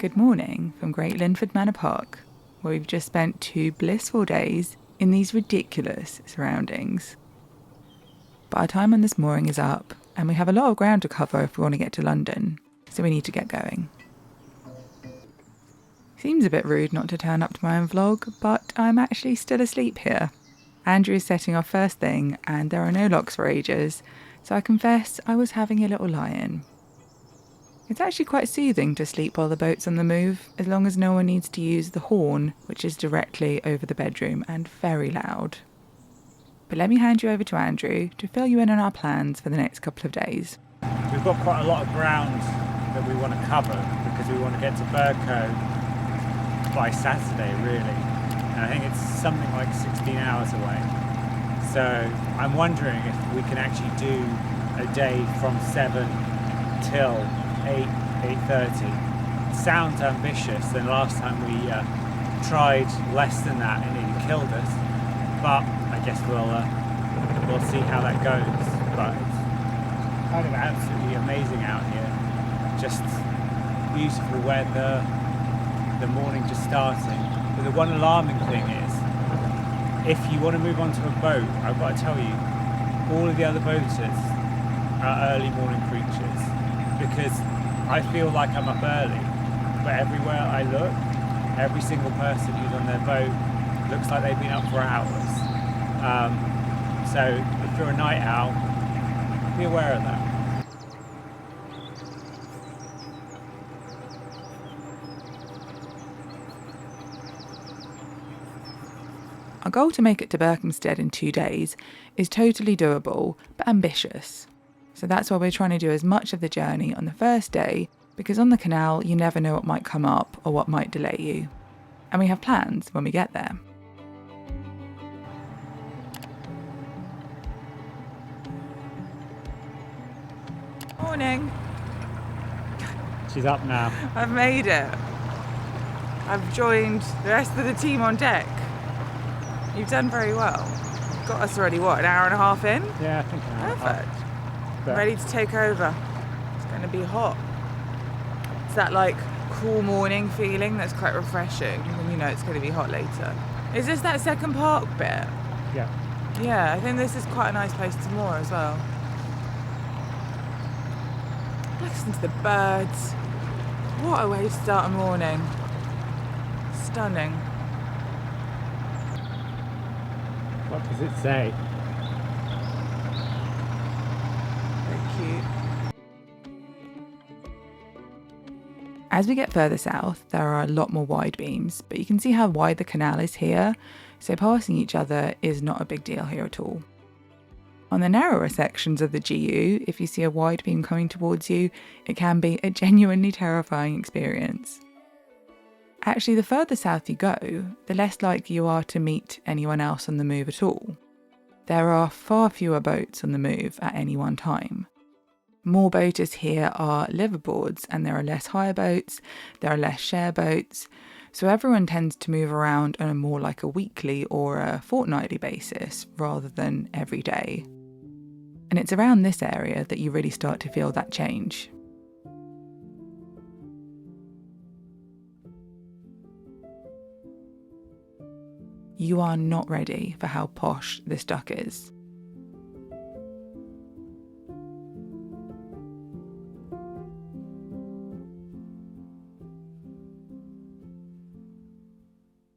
Good morning from Great Linford Manor Park, where we've just spent 2 blissful days in these ridiculous surroundings. But our time on this mooring is up, and we have a lot of ground to cover if we want to get to London, so we need to get going. Seems a bit rude not to turn up to my own vlog, but I'm actually still asleep here. Andrew is setting off first thing, and there are no locks for ages, so I confess I was having a little lie-in. It's actually quite soothing to sleep while the boat's on the move, as long as no one needs to use the horn, which is directly over the bedroom and very loud. But let me hand you over to Andrew to fill you in on our plans for the next couple of days. We've got quite a lot of ground that we want to cover because we want to get to Berko by Saturday, really. And I think it's something like 16 hours away. So I'm wondering if we can actually do a day from 7 till 8:30. It sounds ambitious, and last time we tried less than that and it killed us. But I guess we'll see how that goes. But it's kind of absolutely amazing out here. Just beautiful weather, the morning just starting. But the one alarming thing is, if you want to move onto a boat, I've got to tell you, all of the other boaters are early morning creatures, because I feel like I'm up early, but everywhere I look, every single person who's on their boat looks like they've been up for hours. So if you're a night owl, be aware of that. Our goal to make it to Berkhamsted in 2 days is totally doable, but ambitious. So that's why we're trying to do as much of the journey on the first day, because on the canal you never know what might come up or what might delay you. And we have plans when we get there. Morning. She's up now. I've made it. I've joined the rest of the team on deck. You've done very well. Got us already, what, an hour and a half in? Yeah, I think I Perfect. But Ready to take over. It's going to be hot. It's that like cool morning feeling that's quite refreshing when you know it's going to be hot later. Is this that second park bit? yeah. Yeah, I think this is quite a nice place to moor as well. Listen to the birds. What a way to start a morning. Stunning. What does it say? Very cute. As we get further south, there are a lot more wide beams, but you can see how wide the canal is here, so passing each other is not a big deal here at all. On the narrower sections of the GU, if you see a wide beam coming towards you, it can be a genuinely terrifying experience. Actually, the further south you go, the less likely you are to meet anyone else on the move at all. There are far fewer boats on the move at any one time. More boaters here are liveaboards, and there are less hire boats, there are less share boats, so everyone tends to move around on a more like a weekly or a fortnightly basis rather than every day. And it's around this area that you really start to feel that change. You are not ready for how posh this dock is.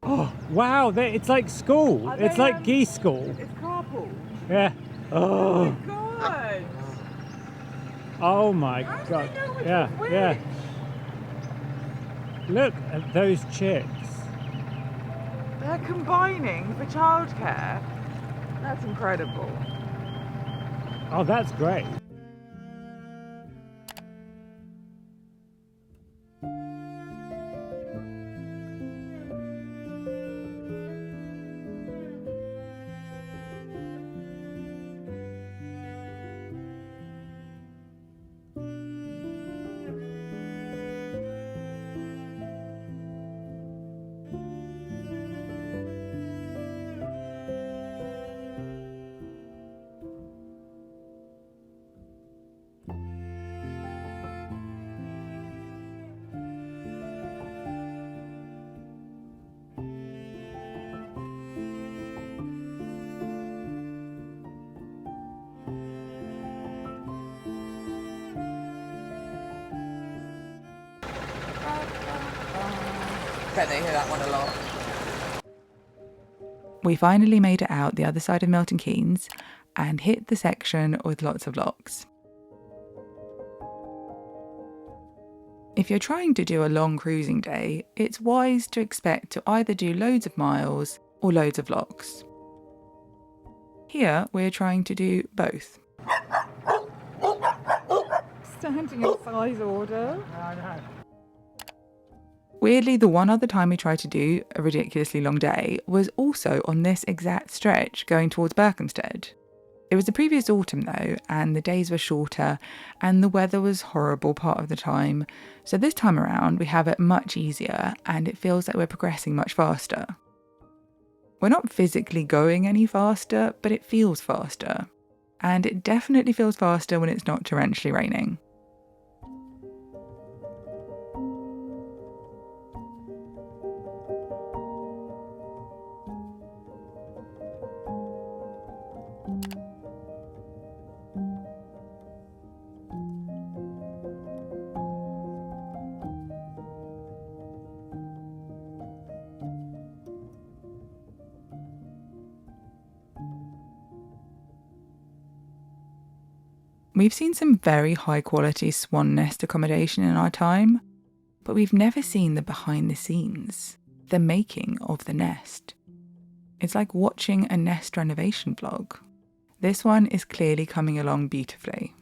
Oh, wow, it's like school. It's like geese school. It's carpool. Yeah. Oh, God! oh my God. Yeah, yeah. Look at those chicks. They're combining for childcare. That's incredible. Oh, that's great. Bet they hear that one a lot. We finally made it out the other side of Milton Keynes and hit the section with lots of locks. If you're trying to do a long cruising day, it's wise to expect to either do loads of miles or loads of locks. Here, we're trying to do both. Standing in size order. I know. Weirdly, the one other time we tried to do a ridiculously long day was also on this exact stretch going towards Berkhamsted. It was the previous autumn though, and the days were shorter and the weather was horrible part of the time. So this time around we have it much easier and it feels like we're progressing much faster. We're not physically going any faster, but it feels faster. And it definitely feels faster when it's not torrentially raining. We've seen some very high quality swan nest accommodation in our time, but we've never seen the behind the scenes, the making of the nest. It's like watching a nest renovation vlog. This one is clearly coming along beautifully.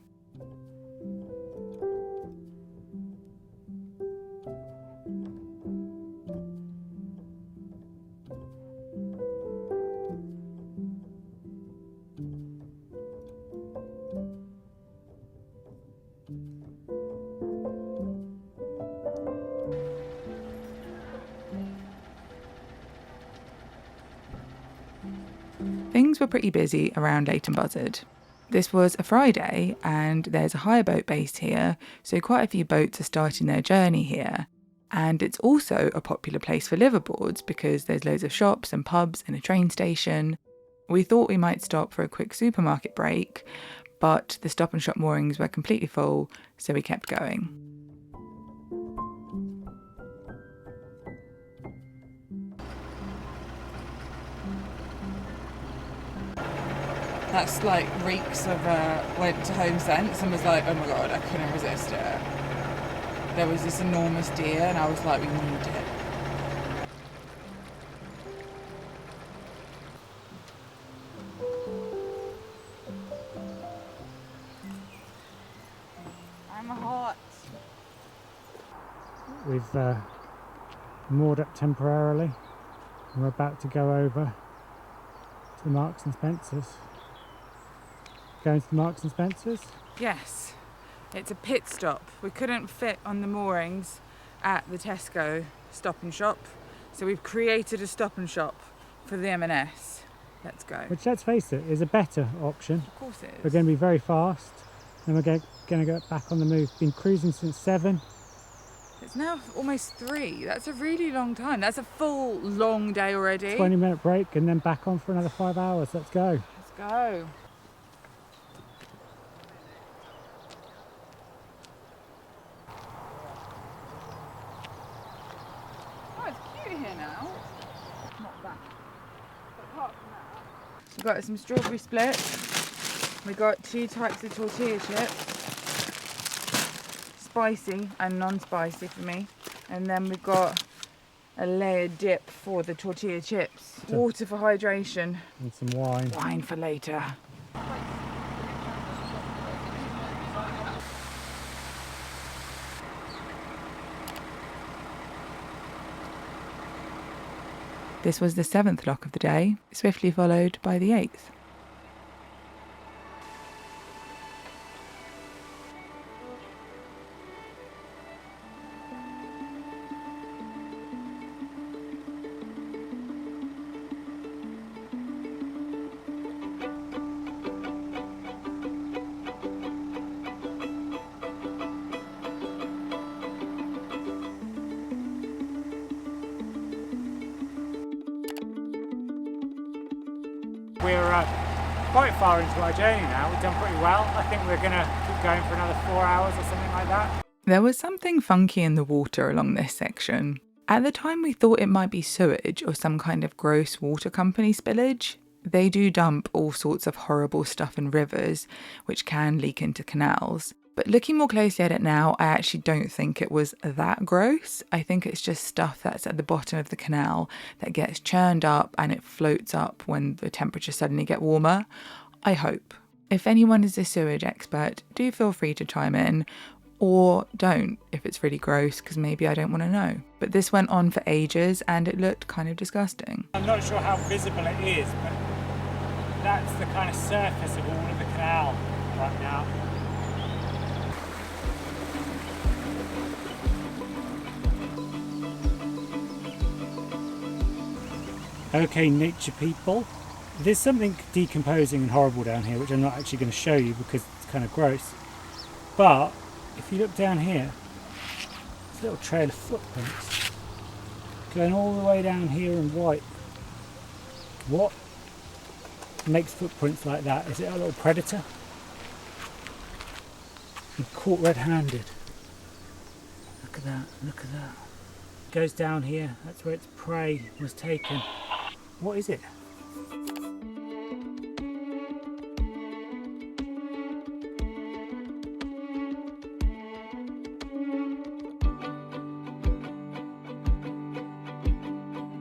Things were pretty busy around Leighton Buzzard. This was a Friday and there's a hire boat base here, so quite a few boats are starting their journey here. And it's also a popular place for liveaboards because there's loads of shops and pubs and a train station. We thought we might stop for a quick supermarket break, but the Stop and Shop moorings were completely full, so we kept going. That's like reeks of went to Home Sense and was like, oh my god, I couldn't resist it. There was this enormous deer and I was like, we need it. I'm hot. We've moored up temporarily and we're about to go over to the Marks and Spencers. Going to the Marks and Spencers? Yes, it's a pit stop. We couldn't fit on the moorings at the Tesco Stop and Shop, so we've created a Stop and Shop for the M&S. Let's go. Which, let's face it, is a better option. Of course it is. We're going to be very fast and we're going to get back on the move. Been cruising since 7. It's now almost 3. That's a really long time. That's a full long day already. 20-minute break and then back on for another 5 hours. Let's go. Let's go. Oh, it's cute here now. Not that. But apart from that, we've got some strawberry splits. We've got 2 types of tortilla chips. Spicy and non-spicy for me, and then we've got a layered dip for the tortilla chips, water for hydration, And some wine. wine for later. This was the 7th lock of the day, swiftly followed by the 8th. We're quite far into our journey now. We've done pretty well. I think we're going to keep going for another 4 hours or something like that. There was something funky in the water along this section, At the time, we thought it might be sewage or some kind of gross water company spillage. They do dump all sorts of horrible stuff in rivers, which can leak into canals. But looking more closely at it now, I actually don't think it was that gross. I think it's just stuff that's at the bottom of the canal that gets churned up and it floats up when the temperatures suddenly get warmer. I hope. If anyone is a sewage expert, do feel free to chime in. Or don't if it's really gross, because maybe I don't want to know. But this went on for ages and it looked kind of disgusting. I'm not sure how visible it is, but that's the kind of surface of all of the canal right now. Okay, nature people. There's something decomposing and horrible down here, which I'm not actually going to show you because it's kind of gross. But if you look down here, there's a little trail of footprints going all the way down here in white. What makes footprints like that? Is it a little predator? And caught red-handed. Look at that, look at that. Goes down here, that's where its prey was taken. What is it?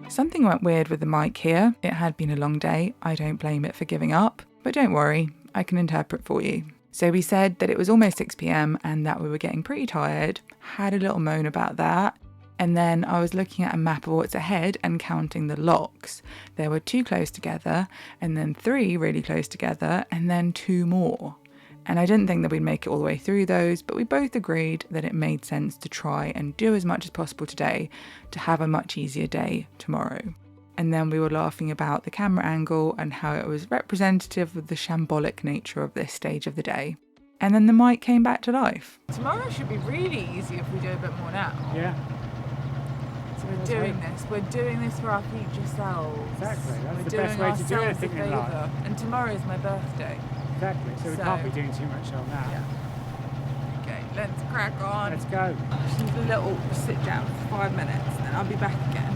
Something went weird with the mic here. It had been a long day. I don't blame it for giving up. But don't worry, I can interpret for you. So we said that it was almost 6 p.m. and that we were getting pretty tired. Had a little moan about that. And then I was looking at a map of what's ahead and counting the locks. There were 2 close together, and then 3 really close together, and then 2 more. And I didn't think that we'd make it all the way through those, but we both agreed that it made sense to try and do as much as possible today to have a much easier day tomorrow. And then we were laughing about the camera angle and how it was representative of the shambolic nature of this stage of the day. And then the mic came back to life. Tomorrow should be really easy if we do a bit more now. Yeah. So we're doing this for our future selves. Exactly, that's we're the doing best way to do ourselves anything a in life. favour. And tomorrow's my birthday. Exactly, so we can't be doing too much on that. Yeah. Okay, let's crack on. Let's go. Just need a little sit down for 5 minutes and then I'll be back again.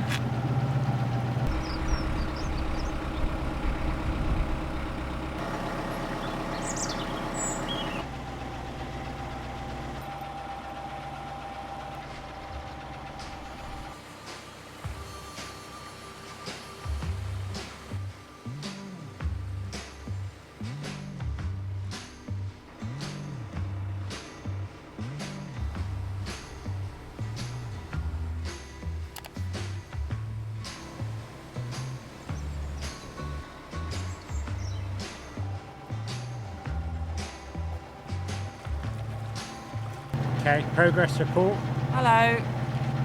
Okay, progress report. Hello.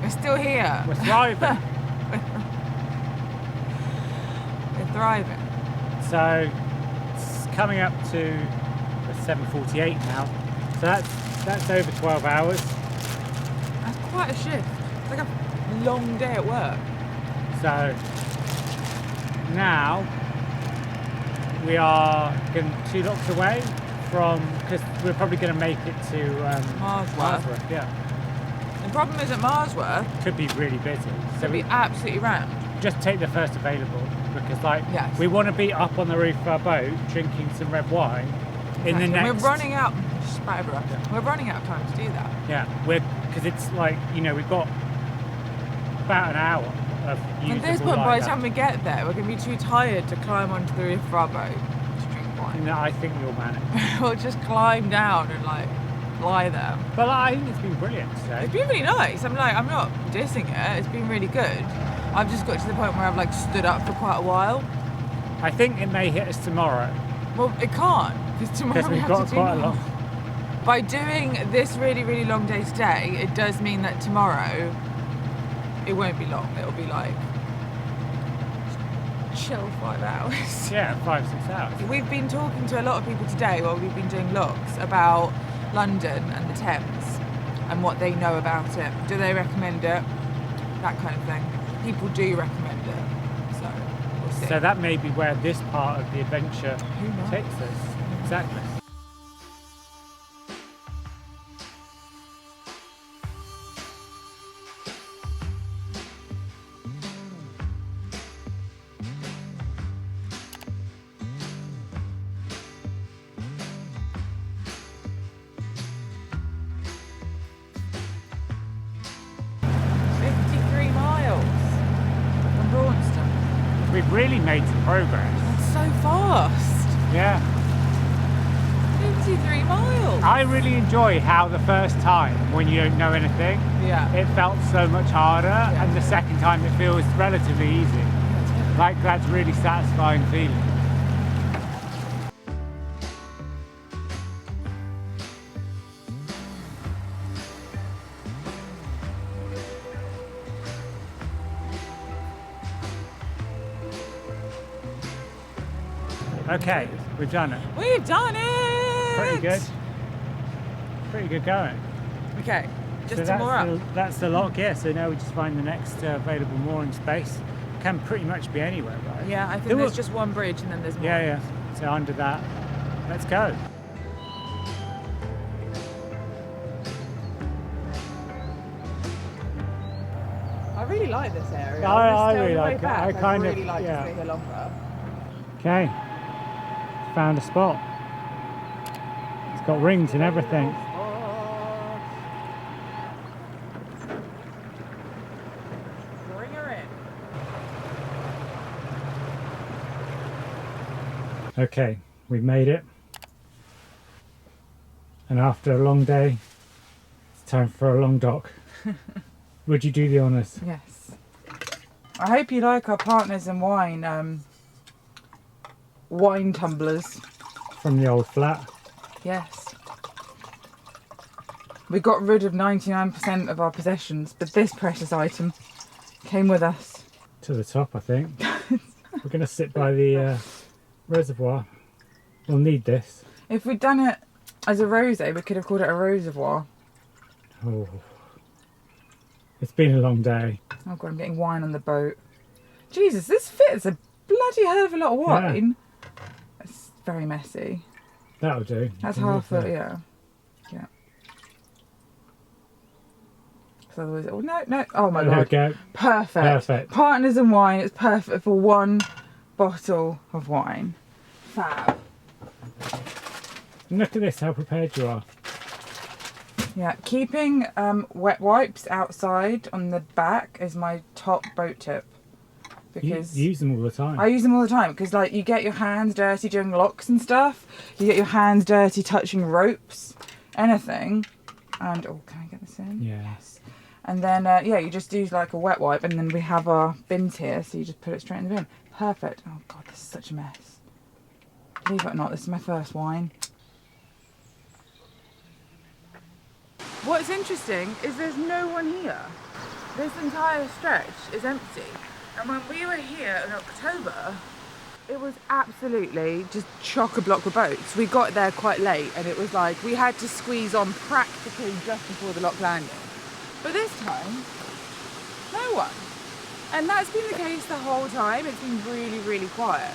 We're still here. We're thriving. We're thriving. So it's coming up to 7:48 now. So that's over 12 hours. That's quite a shift. It's like a long day at work. So now we are 2 locks away from, because we're probably going to make it to Marsworth. Yeah, The problem is at Marsworth, could be really busy. it'll So be we absolutely rammed. just take the first available, because Yes. we want to be up on the roof of our boat drinking some red wine in the Exactly. next. We're running out. Spat everywhere. Yeah. We're running out of time to do that. Yeah, because it's we've got about an hour of usable At this point, light by the left. time we get there, we're going to be too tired to climb onto the roof of our boat to drink wine. No, I think we'll manage. We'll just climb down and lie there. But I think it's been brilliant today. It's been really nice. I'm not dissing it. It's been really good. I've just got to the point where I've stood up for quite a while. I think it may hit us tomorrow, Well, it can't because tomorrow because we we've have got to do quite a more. long. By doing this really, really long day today, it does mean that tomorrow it won't be long. It'll be chill 5 hours. Yeah, 5-6 hours. We've been talking to a lot of people today while we've been doing logs about London and the Thames and what they know about it. Do they recommend it? That kind of thing. People do recommend it. So we'll see. So that may be where this part of the adventure Who knows? takes us. Exactly. really made some progress. So fast. Yeah. 53 miles. I really enjoy how the first time, when you don't know anything, Yeah. it felt so much harder, and the second time it feels relatively easy. Like that's really satisfying feeling. Okay, we've done it. We've done it. Pretty good. Pretty good going. Okay, just So two more up. that's the lock, yeah. So now we just find the next available mooring space. Can pretty much be anywhere, right? Yeah, I think There there's were- just one bridge and then there's more. Yeah, yeah. So under that, let's go. I really like this area. I Honestly, on really the way like it. back, I kind of- really like yeah. to stay here longer. Okay, found a spot. It's got rings and everything. Bring her in. Okay, we've made it. And after a long day, it's time for a long dock. Would you do the honours? Yes. I hope you like our partners in wine, wine tumblers. From the old flat. Yes. We got rid of 99% of our possessions, but this precious item came with us. To the top, I think. We're going to sit by the reservoir. We'll need this. If we'd done it as a rosé, we could have called it a reservoir. Oh. It's been a long day. Oh god, I'm getting wine on the boat. Jesus, this fits a bloody hell of a lot of wine. It's very messy. That'll do. That's You can half leave it, that. yeah. Yeah. So otherwise, oh no, oh my There we god. go. Perfect. Perfect. Partners in wine, it's perfect for one bottle of wine. Fab. Look at this, how prepared you are. Yeah, keeping wet wipes outside on the back is my top boat tip. You Because use them all the time. I use them all the time because like you get your hands dirty doing locks and stuff. You get your hands dirty touching ropes, anything. And oh, can I get this in? Yeah. Yes. And then yeah, you just do like a wet wipe, and then we have our bins here, so you just put it straight in the bin. Perfect. Oh god, this is such a mess. Believe it or not, this is my first wine. What's interesting is there's no one here. This entire stretch is empty. And when we were here in October, it was absolutely just chock-a-block with boats. We got there quite late and it was like we had to squeeze on practically just before the lock landing. But this time, no one. And that's been the case the whole time. It's been really, really quiet.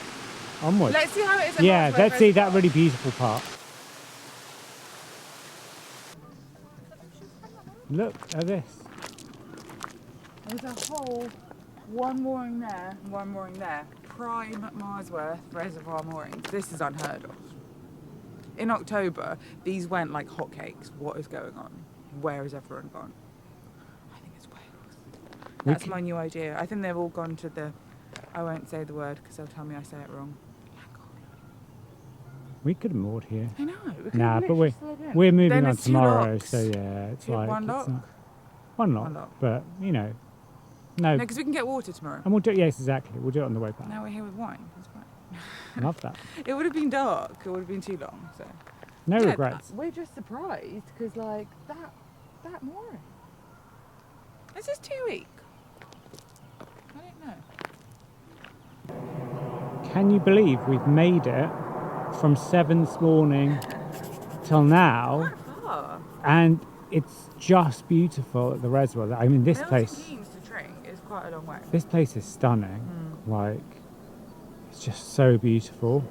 Onwards. Let's see how it is at Yeah, Mossworth let's see that Reservoir. really beautiful part. Look at this. There's a whole one mooring there and one mooring there. Prime Marsworth Reservoir moorings. This is unheard of. In October, these went like hotcakes. What is going on? Where has everyone gone? I think it's Wales. That's my new idea. I think they've all gone to the... I won't say the word because they'll tell me I say it wrong. We could have moored here. I know. we could Nah, but literally slid in. we're moving Then on it's two tomorrow, locks. so yeah, it's Two- like one it's lock? not- one lock, One lock. but you know, No, no, because we can get water tomorrow. and we'll do yes, exactly. We'll do it on the way back. Now we're here with wine. That's fine. I love that. It would have been dark. It would have been too long. So No yeah, regrets. We're just surprised because like that mooring. Is this 2 week? I don't know. Can you believe we've made it from 7 this morning till now, Far. and it's just beautiful at the reservoir. I mean, this Milton place, Keynes to Tring is quite a long way. this place is stunning. Like, it's just so beautiful.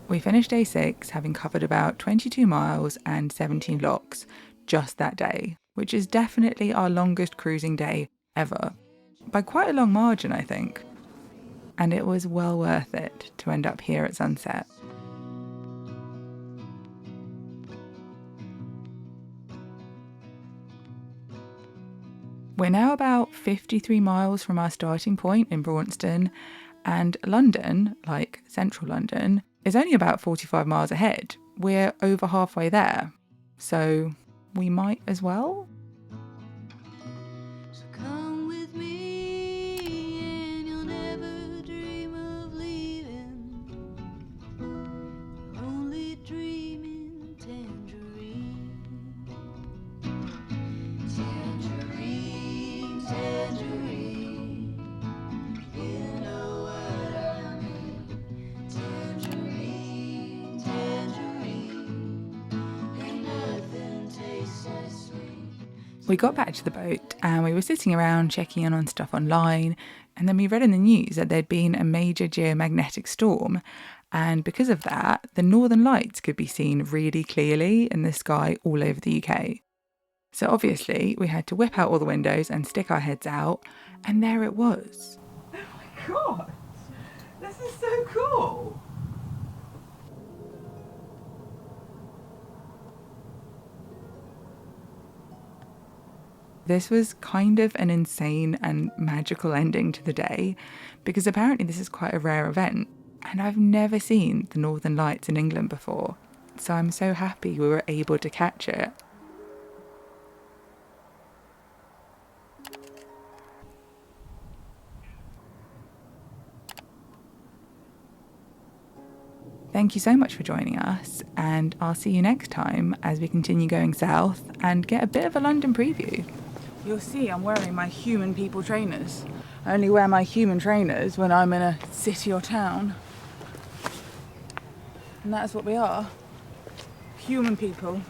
We finished day 6 having covered about 22 miles and 17 locks just that day, which is definitely our longest cruising day ever. By quite a long margin, I think. And it was well worth it to end up here at sunset. We're now about 53 miles from our starting point in Braunston, and London, like central London, is only about 45 miles ahead. We're over halfway there, so we might as well. So come with me and you'll never dream of leaving. Only dreaming tangerine. Tangerine, tangerine. You know what I mean. Tangerine, tangerine. Ain't nothing tastes as sweet. We got back to the boat and we were sitting around checking in on stuff online, and then we read in the news that there'd been a major geomagnetic storm, and because of that, the northern lights could be seen really clearly in the sky all over the UK. So obviously we had to whip out all the windows and stick our heads out, and there it was. Oh my god, this is so cool! This was kind of an insane and magical ending to the day, because apparently this is quite a rare event, and I've never seen the Northern Lights in England before, so I'm so happy we were able to catch it. Thank you so much for joining us, and I'll see you next time as we continue going south and get a bit of a London preview. You'll see I'm wearing my human people trainers. I only wear my human trainers when I'm in a city or town. And that's what we are. Human people.